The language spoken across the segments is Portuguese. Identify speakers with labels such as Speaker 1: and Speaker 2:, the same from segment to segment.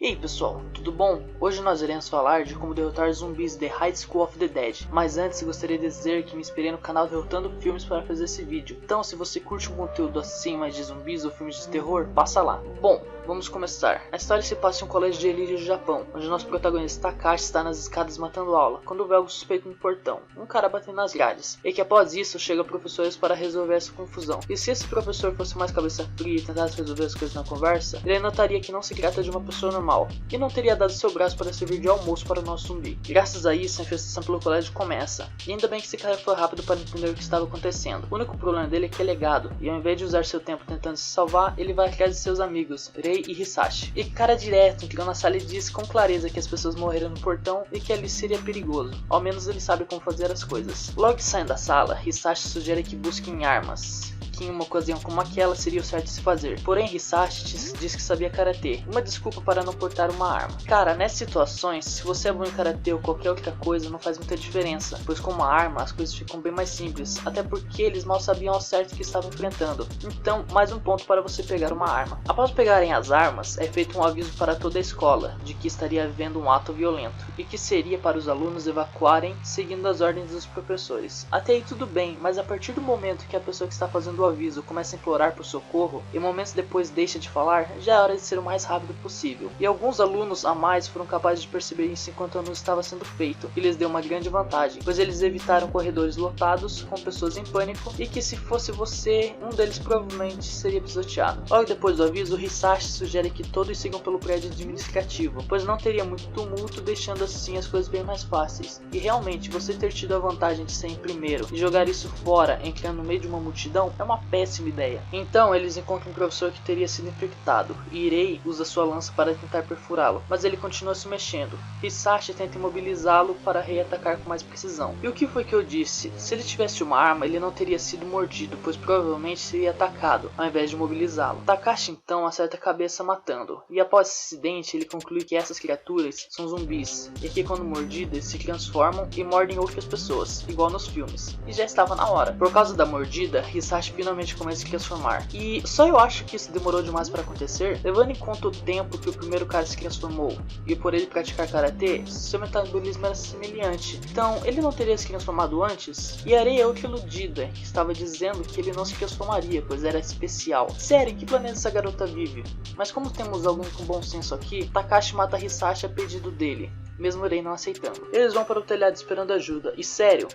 Speaker 1: E aí pessoal, tudo bom? Hoje nós iremos falar de como derrotar zumbis de High School of the Dead. Mas antes gostaria de dizer que me inspirei no canal Derrotando Filmes para fazer esse vídeo. Então se você curte um conteúdo assim, mais de zumbis ou filmes de terror, passa lá. Bom, vamos começar. A história se passa em um colégio de elite do Japão, onde nosso protagonista Takashi está nas escadas matando aula, quando vê algo suspeito no portão, um cara batendo nas grades, e que após isso chega professores para resolver essa confusão. E se esse professor fosse mais cabeça fria e tentasse resolver as coisas na conversa, ele notaria que não se trata de uma pessoa normal, e não teria dado seu braço para servir de almoço para o nosso zumbi. Graças a isso, a infestação pelo colégio começa, e ainda bem que esse cara foi rápido para entender o que estava acontecendo. O único problema dele é que ele é gado, e ao invés de usar seu tempo tentando se salvar, ele vai atrás de seus amigos, Rei e Hisashi. E cara direto entrou na sala e disse com clareza que as pessoas morreram no portão e que ali seria perigoso. Ao menos ele sabe como fazer as coisas. Logo que saem da sala, Hisashi sugere que busquem armas, que em uma ocasião como aquela seria o certo de se fazer. Porém, Hisashi diz que sabia karatê, uma desculpa para não portar uma arma. Cara, nessas situações, se você é bom em karatê ou qualquer outra coisa, não faz muita diferença, pois com uma arma as coisas ficam bem mais simples, até porque eles mal sabiam ao certo o que estavam enfrentando. Então, mais um ponto para você pegar uma arma. Após pegarem as armas, é feito um aviso para toda a escola de que estaria havendo um ato violento, e que seria para os alunos evacuarem seguindo as ordens dos professores. Até aí tudo bem, mas a partir do momento que a pessoa que está fazendo o aviso começa a implorar por socorro e momentos depois deixa de falar, já é hora de ser o mais rápido possível. E alguns alunos a mais foram capazes de perceber isso enquanto o anúncio estava sendo feito, e lhes deu uma grande vantagem, pois eles evitaram corredores lotados com pessoas em pânico, e que se fosse você, um deles provavelmente seria pisoteado. Logo depois do aviso, Hisashi sugere que todos sigam pelo prédio administrativo, pois não teria muito tumulto, deixando assim as coisas bem mais fáceis. E realmente, você ter tido a vantagem de ser em primeiro e jogar isso fora, entrando no meio de uma multidão, é uma péssima ideia. Então eles encontram um professor que teria sido infectado, e Irei usa sua lança para tentar perfurá-lo, mas ele continua se mexendo. Hisashi tenta imobilizá-lo para reatacar com mais precisão. E o que foi que eu disse? Se ele tivesse uma arma, ele não teria sido mordido, pois provavelmente seria atacado, ao invés de imobilizá-lo. Takashi então acerta a cabeça matando, e após esse acidente ele conclui que essas criaturas são zumbis, e que quando mordidas se transformam e mordem outras pessoas, igual nos filmes. E já estava na hora. Por causa da mordida, Hisashi finalmente começa a se transformar. E só eu acho que isso demorou demais para acontecer, levando em conta o tempo que o primeiro cara se transformou, e por ele praticar karatê, seu metabolismo era semelhante. Então ele não teria se transformado antes? E Arei é outra iludida, que estava dizendo que ele não se transformaria, pois era especial. Sério, em que planeta essa garota vive? Mas como temos alguém com bom senso aqui, Takashi mata Hisashi a pedido dele, mesmo Rei não aceitando. Eles vão para o telhado esperando ajuda, e sério,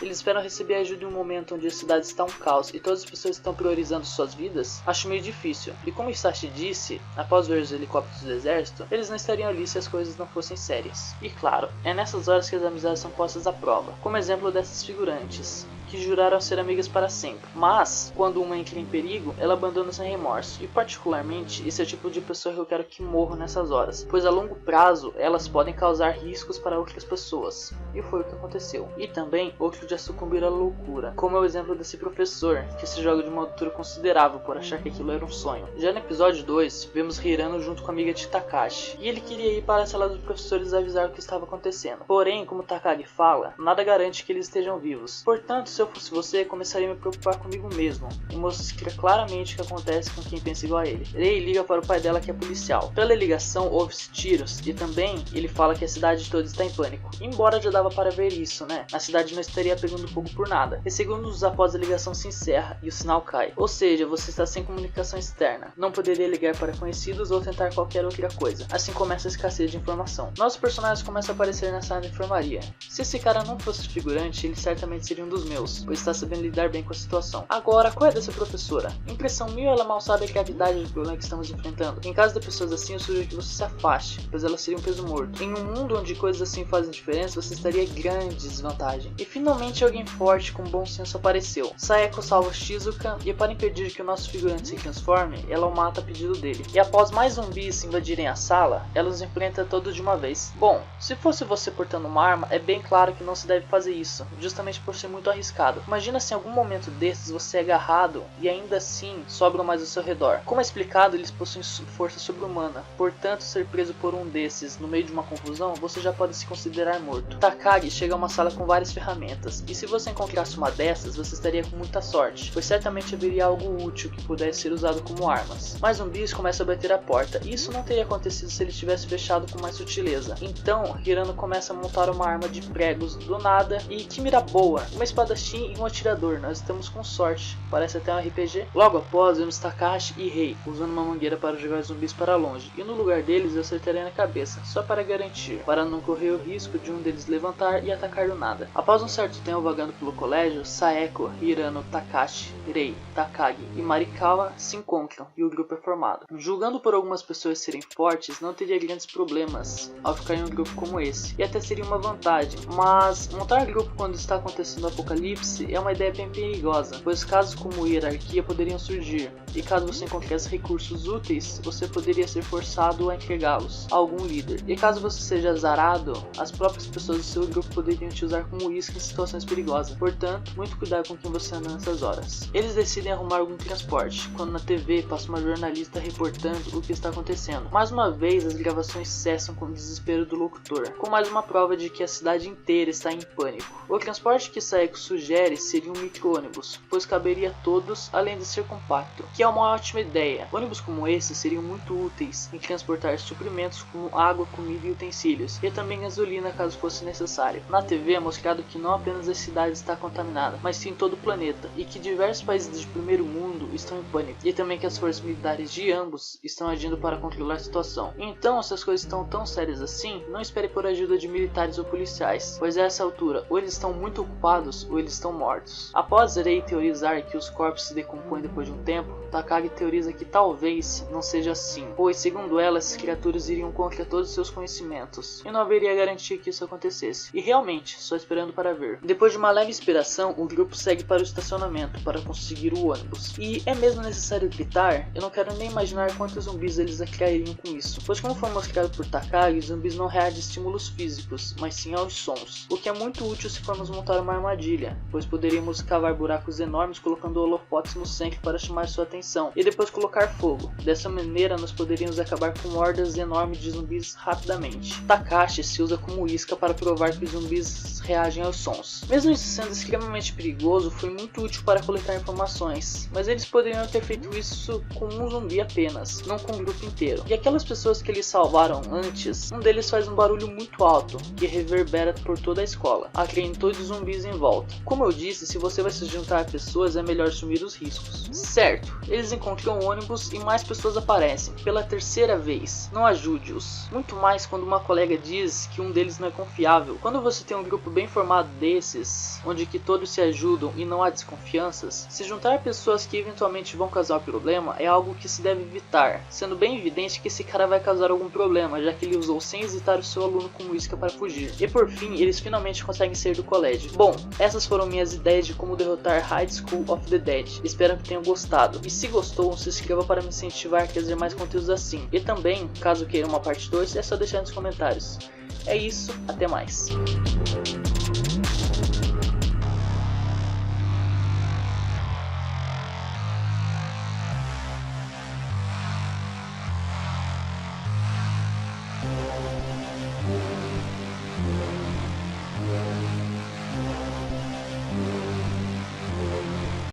Speaker 1: eles esperam receber ajuda em um momento onde a cidade está um caos e todas as pessoas estão priorizando suas vidas? Acho meio difícil. E como Hisashi disse, após ver os helicópteros do exército, eles não estariam ali se as coisas não fossem sérias. E claro, é nessas horas que as amizades são postas à prova, como exemplo dessas figurantes, que juraram ser amigas para sempre. Mas, quando uma entra em perigo, ela abandona sem remorso. E particularmente, esse é o tipo de pessoa que eu quero que morra nessas horas, pois a longo prazo, elas podem causar riscos para outras pessoas. E foi o que aconteceu. E também, outros já sucumbiram à loucura, como é o exemplo desse professor, que se joga de uma altura considerável por achar que aquilo era um sonho. Já no episódio 2, vemos Hirano junto com a amiga de Takashi, e ele queria ir para a sala dos professores avisar o que estava acontecendo. Porém, como Takagi fala, nada garante que eles estejam vivos. Portanto, se eu fosse você, começaria a me preocupar comigo mesmo, e mostrar claramente o que acontece com quem pensa igual a ele. Rei liga para o pai dela, que é policial. Pela ligação, houve-se tiros, e também ele fala que a cidade toda está em pânico. Embora já dava para ver isso, né? A cidade não estaria pegando fogo por nada. E segundos após a ligação se encerra e o sinal cai. Ou seja, você está sem comunicação externa. Não poderia ligar para conhecidos ou tentar qualquer outra coisa. Assim começa a escassez de informação. Nossos personagens começam a aparecer na sala de enfermaria. Se esse cara não fosse figurante, ele certamente seria um dos meus, pois está sabendo lidar bem com a situação. Agora, qual é dessa professora? Impressão minha, ela mal sabe a gravidade do problema que estamos enfrentando. Em caso de pessoas assim, eu sugiro que você se afaste, pois ela seria um peso morto. Em um mundo onde coisas assim fazem diferença, você estaria em grande desvantagem. E finalmente alguém forte com bom senso apareceu. Saeko salva Shizuka, e para impedir que o nosso figurante se transforme, ela o mata a pedido dele. E após mais zumbis invadirem a sala, ela os enfrenta todos de uma vez. Bom, se fosse você portando uma arma, é bem claro que não se deve fazer isso, justamente por ser muito arriscado. complicado. Imagina se em algum momento desses você é agarrado e ainda assim sobram mais ao seu redor. Como é explicado, eles possuem força sobre-humana, portanto ser preso por um desses no meio de uma confusão, você já pode se considerar morto. Takagi chega a uma sala com várias ferramentas, e se você encontrasse uma dessas, você estaria com muita sorte, pois certamente haveria algo útil que pudesse ser usado como armas. Mas zumbis começam a bater a porta, e isso não teria acontecido se ele tivesse fechado com mais sutileza. Então, Hirano começa a montar uma arma de pregos do nada, e que mira boa, uma espadachim e um atirador, nós estamos com sorte, parece até um RPG. Logo após, vemos Takashi e Rei usando uma mangueira para jogar zumbis para longe, e no lugar deles eu acertaria na cabeça, só para garantir, para não correr o risco de um deles levantar e atacar do nada. Após um certo tempo vagando pelo colégio, Saeko, Hirano, Takashi, Rei, Takagi e Marikawa se encontram e o grupo é formado. Julgando por algumas pessoas serem fortes, não teria grandes problemas ao ficar em um grupo como esse, e até seria uma vantagem, mas montar grupo quando está acontecendo o apocalipse é uma ideia bem perigosa, pois casos como hierarquia poderiam surgir, e caso você encontrasse recursos úteis, você poderia ser forçado a entregá-los a algum líder, e caso você seja azarado, as próprias pessoas do seu grupo poderiam te usar como isca em situações perigosas, portanto, muito cuidado com quem você anda nessas horas. Eles decidem arrumar algum transporte, quando na TV passa uma jornalista reportando o que está acontecendo. Mais uma vez, as gravações cessam com o desespero do locutor, com mais uma prova de que a cidade inteira está em pânico. O transporte que Saeko sugere seria um micro-ônibus, pois caberia a todos, além de ser compacto, que é uma ótima ideia. Ônibus como esse seriam muito úteis em transportar suprimentos como água, comida e utensílios, e também gasolina caso fosse necessário. Na TV é mostrado que não apenas a cidade está contaminada, mas sim todo o planeta, e que diversos países de primeiro mundo estão em pânico, e também que as forças militares de ambos estão agindo para controlar a situação. Então, se as coisas estão tão sérias assim, não espere por ajuda de militares ou policiais, pois a essa altura, ou eles estão muito ocupados, ou eles estão mortos. Após Rei teorizar que os corpos se decompõem depois de um tempo, Takagi teoriza que talvez não seja assim, pois segundo ela, essas criaturas iriam contra todos os seus conhecimentos, e não haveria garantia que isso acontecesse. E realmente, só esperando para ver. Depois de uma leve inspiração, o grupo segue para o estacionamento para conseguir o ônibus. E é mesmo necessário gritar? Eu não quero nem imaginar quantos zumbis eles atrairiam com isso, pois como foi mostrado por Takagi, zumbis não reagem a estímulos físicos, mas sim aos sons, o que é muito útil se formos montar uma armadilha, pois poderíamos cavar buracos enormes colocando holofotes no centro para chamar sua atenção, e depois colocar fogo. Dessa maneira nós poderíamos acabar com hordas enormes de zumbis rapidamente. Takashi se usa como isca para provar que os zumbis reagem aos sons. Mesmo isso sendo extremamente perigoso, foi muito útil para coletar informações, mas eles poderiam ter feito isso com um zumbi apenas, não com o grupo inteiro. E aquelas pessoas que eles salvaram antes, um deles faz um barulho muito alto, que reverbera por toda a escola, atraindo todos os zumbis em volta. Como eu disse, se você vai se juntar a pessoas, é melhor assumir os riscos. Certo, eles encontram o ônibus e mais pessoas aparecem, pela terceira vez. Não ajude-os. Muito mais quando uma colega diz que um deles não é confiável. Quando você tem um grupo bem formado desses, onde que todos se ajudam e não há desconfianças, se juntar a pessoas que eventualmente vão causar problema é algo que se deve evitar, sendo bem evidente que esse cara vai causar algum problema, já que ele usou sem hesitar o seu aluno como isca para fugir. E por fim, eles finalmente conseguem sair do colégio. Bom, essas foram minhas ideias de como derrotar High School of the Dead. Espero que tenham gostado. E se gostou, se inscreva para me incentivar a trazer mais conteúdos assim. E também, caso queira uma parte 2, é só deixar nos comentários. É isso, até mais.